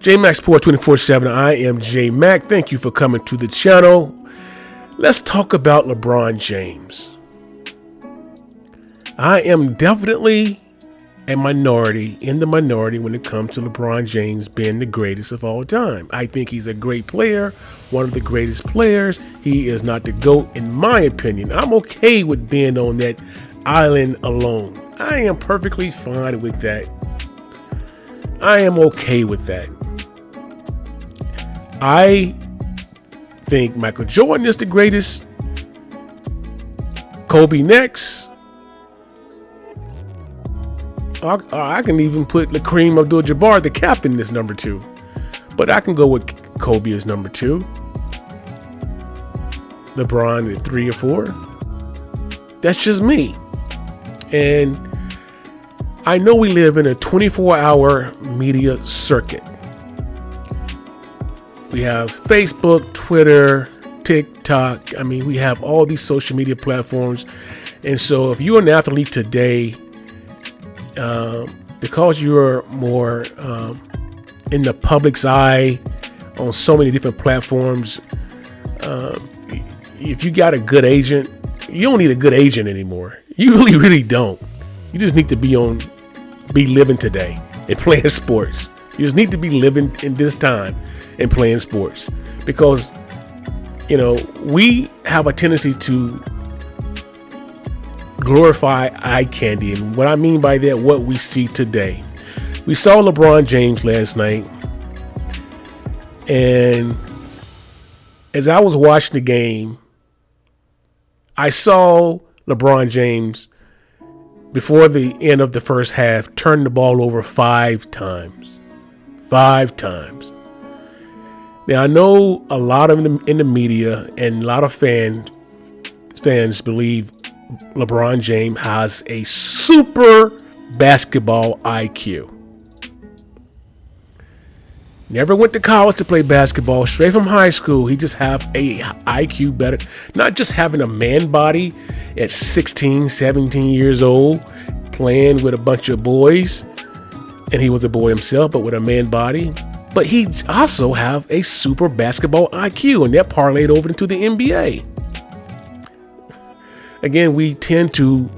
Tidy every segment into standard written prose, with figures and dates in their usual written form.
J-Mac Sports 24/7. I am J-Mac. Thank you for coming to the channel. Let's talk about LeBron James. I am definitely in the minority when it comes to LeBron James being the greatest of all time. I think he's a great player, one of the greatest players. He is not the GOAT in my opinion. I'm okay with being on that island alone. I am perfectly fine with that. I am okay with that. I think Michael Jordan is the greatest. Kobe next. I can even put Kareem Abdul-Jabbar, the captain, as number 2. But I can go with Kobe as number 2. LeBron at 3 or 4. That's just me. And I know we live in a 24-hour media circuit. We have Facebook, Twitter, TikTok. I mean, we have all these social media platforms. And so if you're an athlete today, because you're more in the public's eye on so many different platforms, if you got a good agent, you don't need a good agent anymore. You really don't. You just need to be living today and playing sports. You just need to be living in this time and playing sports, because we have a tendency to glorify eye candy. And what I mean by that, what we see today. We saw LeBron James last night, and as I was watching the game, I saw LeBron James before the end of the first half turn the ball over 5 times. 5 times. Now, I know a lot of them in the media and a lot of fans believe LeBron James has a super basketball IQ. Never went to college to play basketball, straight from high school. He just have a IQ better. Not just having a man body at 16, 17 years old, playing with a bunch of boys, and he was a boy himself, but with a man body. But he also have a super basketball IQ, and that parlayed over into the NBA. Again, we tend to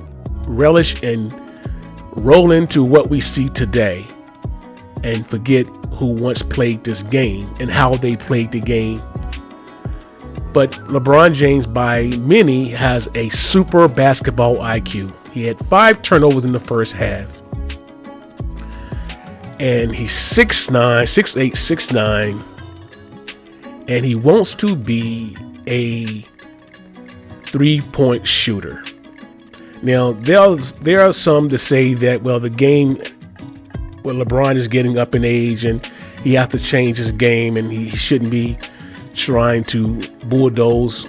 relish and roll into what we see today and forget who once played this game and how they played the game. But LeBron James, by many, has a super basketball IQ. He had 5 turnovers in the first half. And he's 6'9", 6'8", 6'9", and he wants to be a 3-point shooter. Now, there are some to say that, well, LeBron is getting up in age and he has to change his game and he shouldn't be trying to bulldoze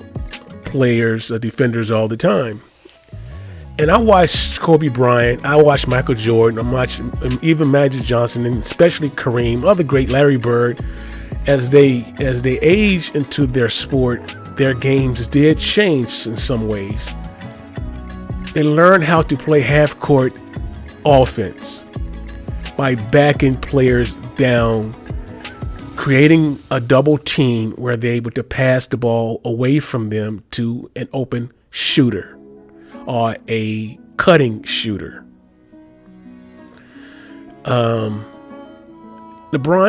players or defenders all the time. And I watched Kobe Bryant, I watched Michael Jordan, I'm watching even Magic Johnson, and especially Kareem, other great, Larry Bird. As they age into their sport, their games did change in some ways. They learned how to play half-court offense by backing players down, creating a double team where they're able to pass the ball away from them to an open shooter or a cutting shooter. LeBron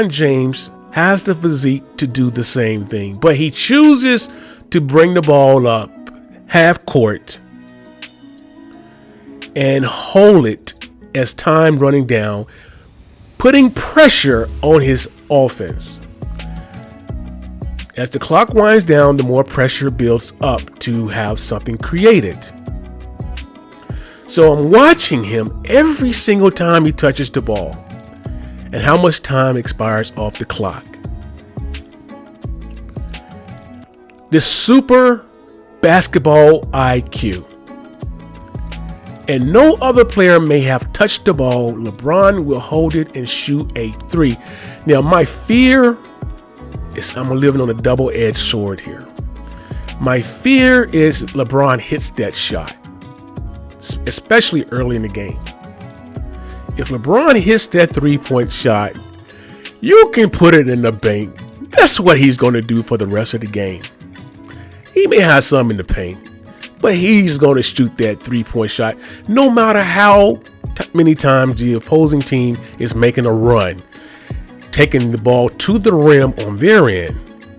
James has the physique to do the same thing, but he chooses to bring the ball up half court and hold it as time running down, putting pressure on his offense. As the clock winds down, the more pressure builds up to have something created. So I'm watching him every single time he touches the ball and how much time expires off the clock. This super basketball IQ. And no other player may have touched the ball. LeBron will hold it and shoot a 3. Now, my fear is I'm living on a double-edged sword here. My fear is LeBron hits that shot, especially early in the game. If LeBron hits that 3-point shot, You can put it in the bank. That's what he's going to do for the rest of the game. He may have some in the paint, but he's going to shoot that 3-point shot no matter how many times the opposing team is making a run, taking the ball to the rim on their end,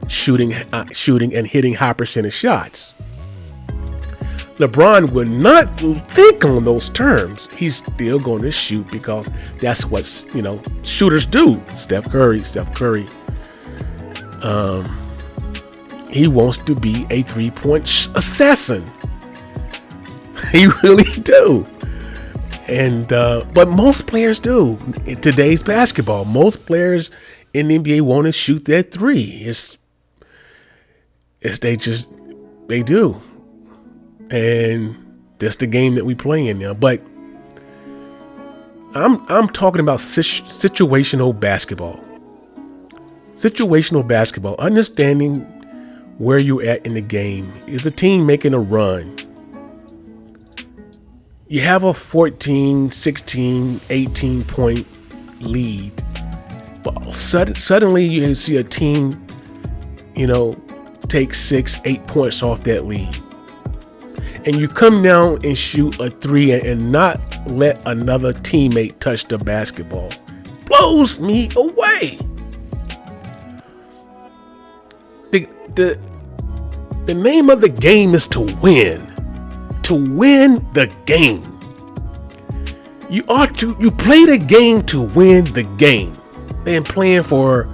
shooting and hitting high percentage shots. LeBron would not think on those terms. He's still going to shoot because that's what, shooters do. Steph Curry. He wants to be a 3-point assassin. He really do. And but most players do. In today's basketball, most players in the NBA want to shoot that 3. They do. And that's the game that we play in now. But I'm talking about situational basketball. Situational basketball. Understanding where you're at in the game. Is a team making a run? You have a 14, 16, 18 point lead. But suddenly you see a team, take 6, 8 points off that lead. And you come down and shoot a 3 and not let another teammate touch the basketball. Blows me away. The name of the game is to win. To win the game. You play the game to win the game. Than playing for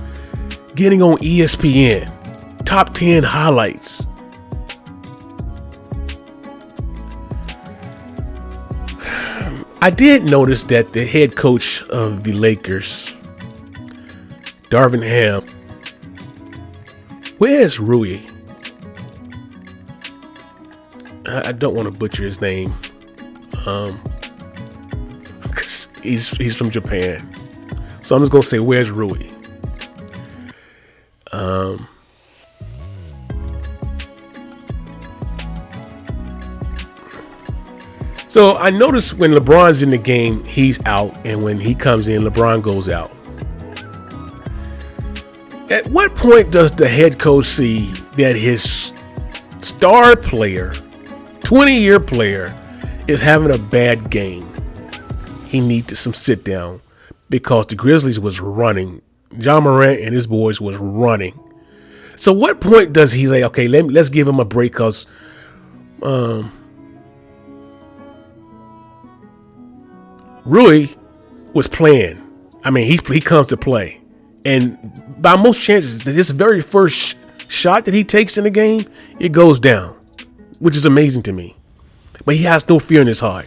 getting on ESPN. Top 10 highlights. I did notice that the head coach of the Lakers, Darvin Ham, where's Rui? I don't want to butcher his name, because he's from Japan. So I'm just gonna say, where's Rui? So I noticed when LeBron's in the game, he's out, and when he comes in, LeBron goes out. At what point does the head coach see that his star player, 20-year player, is having a bad game? He needs some sit down because the Grizzlies was running. John Morant and his boys was running. So what point does he say, okay, let's give him a break because Rui was playing. I mean, he comes to play. And by most chances, this very first shot that he takes in the game, it goes down, which is amazing to me. But he has no fear in his heart.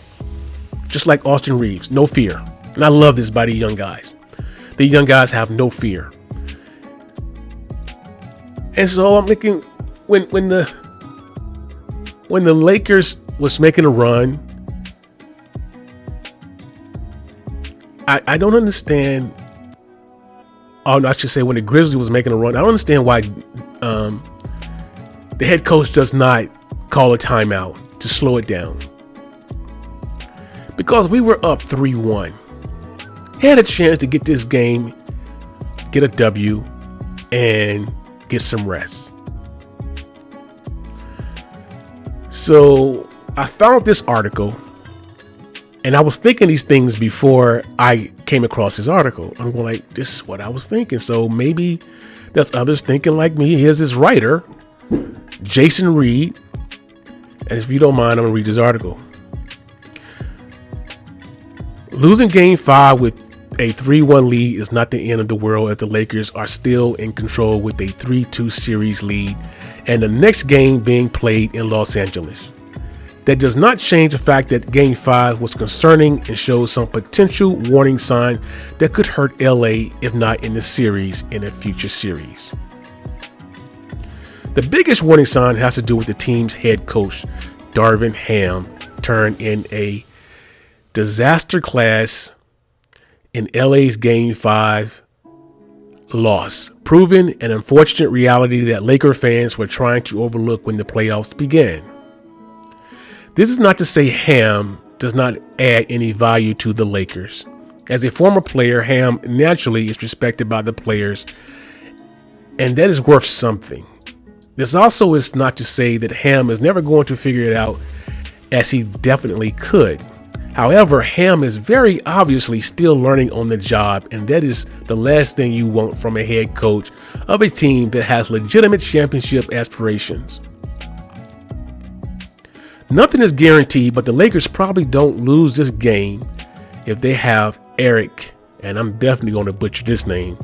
Just like Austin Reeves, no fear. And I love this by the young guys. The young guys have no fear. And so I'm thinking, when the Lakers was making a run, I don't understand. Oh, I should say when the Grizzlies was making a run, I don't understand why the head coach does not call a timeout to slow it down. Because we were up 3-1. Had a chance to get this game, get a W, and get some rest. So I found this article. And I was thinking these things before I came across this article. I'm going like, this is what I was thinking. So maybe there's others thinking like me. Here's this writer, Jason Reed. And if you don't mind, I'm going to read this article. Losing game 5 with a 3-1 lead is not the end of the world if the Lakers are still in control with a 3-2 series lead and the next game being played in Los Angeles. That does not change the fact that Game 5 was concerning and shows some potential warning signs that could hurt LA if not in the series in a future series. The biggest warning sign has to do with the team's head coach, Darvin Ham, turned in a disaster class in LA's Game 5 loss, proving an unfortunate reality that Laker fans were trying to overlook when the playoffs began. This is not to say Ham does not add any value to the Lakers. As a former player, Ham naturally is respected by the players, and that is worth something. This also is not to say that Ham is never going to figure it out, as he definitely could. However, Ham is very obviously still learning on the job, and that is the last thing you want from a head coach of a team that has legitimate championship aspirations. Nothing is guaranteed, but the Lakers probably don't lose this game if they have Eric, and I'm definitely going to butcher this name,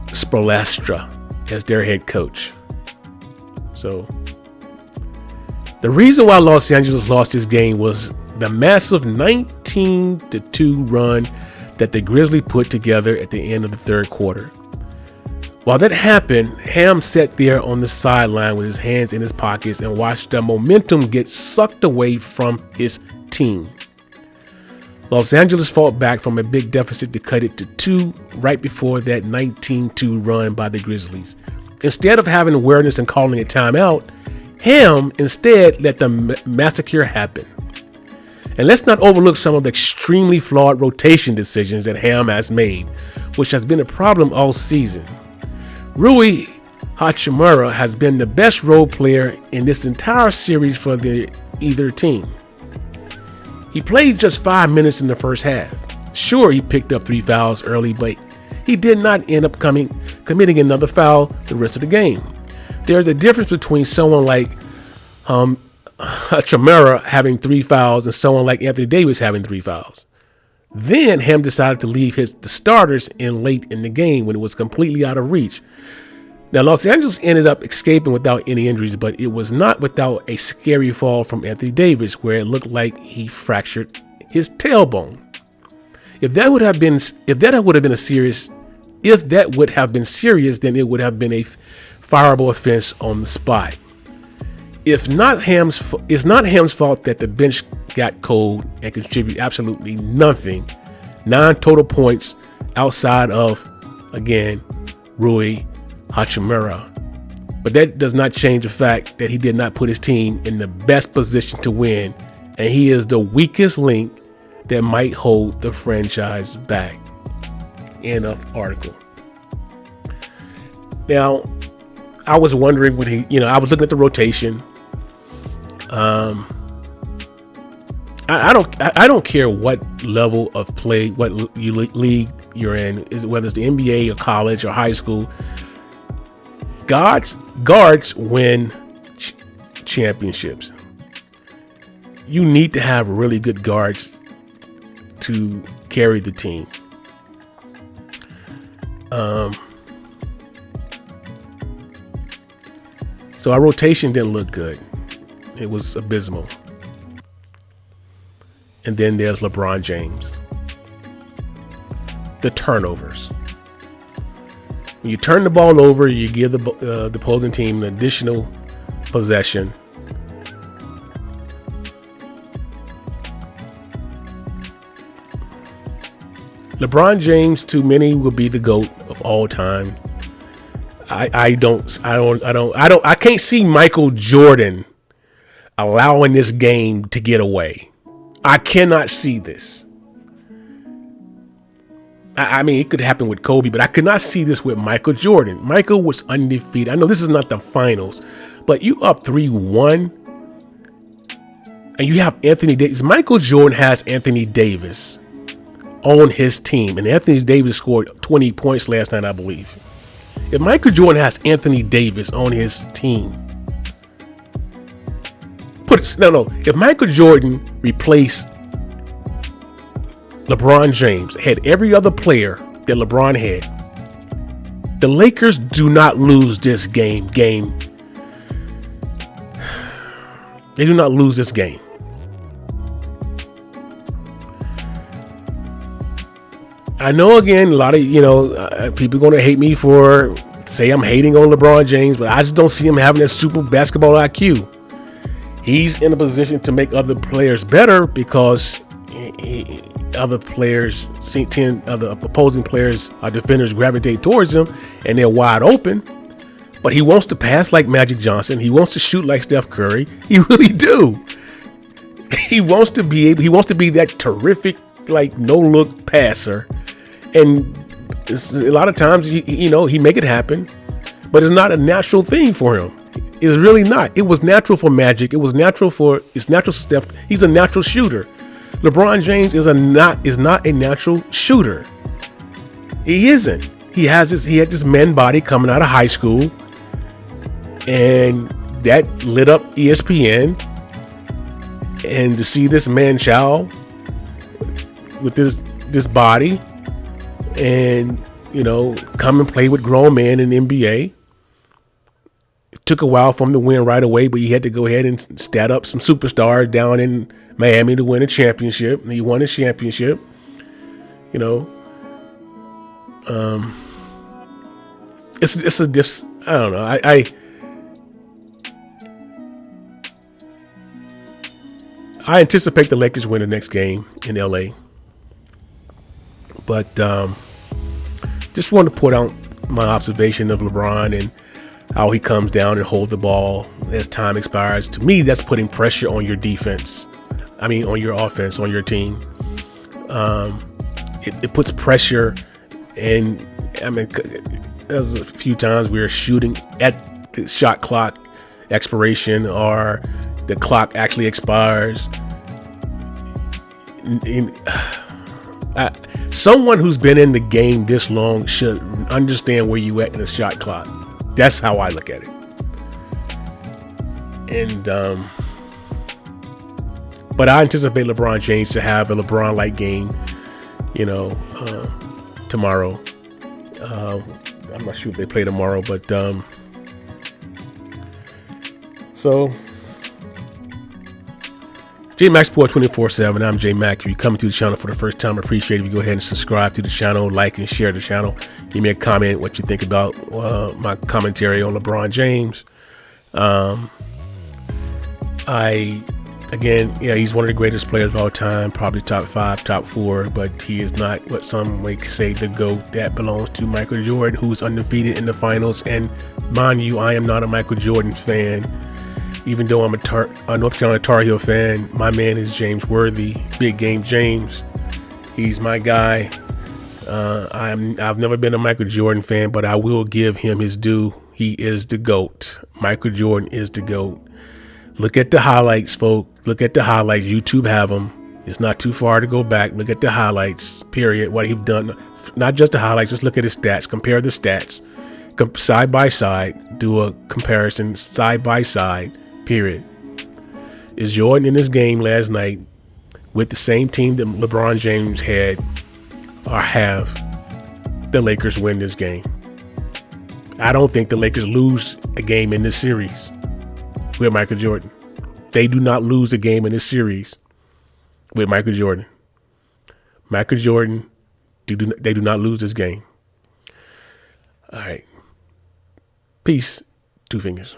Spoelstra as their head coach. So the reason why Los Angeles lost this game was the massive 19-2 run that the Grizzlies put together at the end of the third quarter. While that happened, Ham sat there on the sideline with his hands in his pockets and watched the momentum get sucked away from his team. Los Angeles fought back from a big deficit to cut it to 2 right before that 19-2 run by the Grizzlies. Instead of having awareness and calling a timeout, Ham instead let the massacre happen. And let's not overlook some of the extremely flawed rotation decisions that Ham has made, which has been a problem all season. Rui Hachimura has been the best role player in this entire series for either team. He played just 5 minutes in the first half. Sure, he picked up 3 fouls early, but he did not end up committing another foul the rest of the game. There's a difference between someone like Hachimura having 3 fouls and someone like Anthony Davis having 3 fouls. Then Ham decided to leave the starters in late in the game when it was completely out of reach. Now, Los Angeles ended up escaping without any injuries, but it was not without a scary fall from Anthony Davis, where it looked like he fractured his tailbone. If that would have been serious, then it would have been a fireable offense on the spot. It's not Ham's fault that the bench got cold and contributed absolutely nothing. 9 total points outside of, again, Rui Hachimura. But that does not change the fact that he did not put his team in the best position to win, and he is the weakest link that might hold the franchise back. End of article. Now, I was wondering when I was looking at the rotation. I don't care what level of play, what league you're in, whether it's the NBA or college or high school. Guards win championships. You need to have really good guards to carry the team. So our rotation didn't look good. It was abysmal. And then there's LeBron James. The turnovers. When you turn the ball over, you give the opposing team an additional possession. LeBron James, to many, will be the GOAT of all time. I can't see Michael Jordan allowing this game to get away. I cannot see this. I mean, it could happen with Kobe, but I could not see this with Michael Jordan. Michael was undefeated. I know this is not the finals, but you up 3-1 and you have Anthony Davis. Michael Jordan has Anthony Davis on his team, and Anthony Davis scored 20 points last night, I believe. If Michael Jordan has Anthony Davis on his team, if Michael Jordan replaced LeBron James, had every other player that LeBron had, the Lakers do not lose this game. They do not lose this game. I know, again, a lot of, people are going to hate me for say I'm hating on LeBron James, but I just don't see him having a super basketball IQ. He's in a position to make other players better because other opposing players, defenders gravitate towards him and they're wide open. But he wants to pass like Magic Johnson. He wants to shoot like Steph Curry. He really do. He wants to be that terrific like no look passer, and a lot of times he make it happen, but it's not a natural thing for him. It's really not. It was natural for Magic. It's natural for Steph. He's a natural shooter. LeBron James is not a natural shooter. He isn't. He had this man body coming out of high school, and that lit up ESPN. And to see this man child with this body, and come and play with grown men in the NBA. It took a while for him to win right away, but he had to go ahead and stat up some superstars down in Miami to win a championship, and he won his championship. It's I don't know. I anticipate the Lakers win the next game in LA, but just want to put out my observation of LeBron and how he comes down and holds the ball as time expires. To me, that's putting pressure on your defense. I mean, on your offense, on your team. It puts pressure, and I mean, there's a few times we were shooting at the shot clock expiration, or the clock actually expires. Someone who's been in the game this long should understand where you at in the shot clock. That's how I look at it. And but I anticipate LeBron James to have a LeBron-like game, tomorrow. I'm not sure if they play tomorrow, but so J-Mac Sports 24/7. I'm J-Mac. If you're coming to the channel for the first time, I appreciate it if you go ahead and subscribe to the channel, like and share the channel. Give me a comment what you think about my commentary on LeBron James. He's one of the greatest players of all time, probably top 5, top 4, but he is not what some may say the GOAT. That belongs to Michael Jordan, who's undefeated in the finals. And mind you, I am not a Michael Jordan fan. Even though I'm a North Carolina Tar Heel fan, my man is James Worthy, Big Game James. He's my guy. I've never been a Michael Jordan fan, but I will give him his due. He is the GOAT. Michael Jordan is the GOAT. Look at the highlights, folks. Look at the highlights. YouTube have them. It's not too far to go back. Look at the highlights, period. What he's done. Not just the highlights. Just look at his stats. Compare the stats. Side by side. Do a comparison side by side. Period. Is Jordan in this game last night with the same team that LeBron James had, or have the Lakers win this game? I don't think the Lakers lose a game in this series with Michael Jordan. They do not lose a game in this series with Michael Jordan. Michael Jordan, they do not lose this game. All right. Peace. 2 fingers.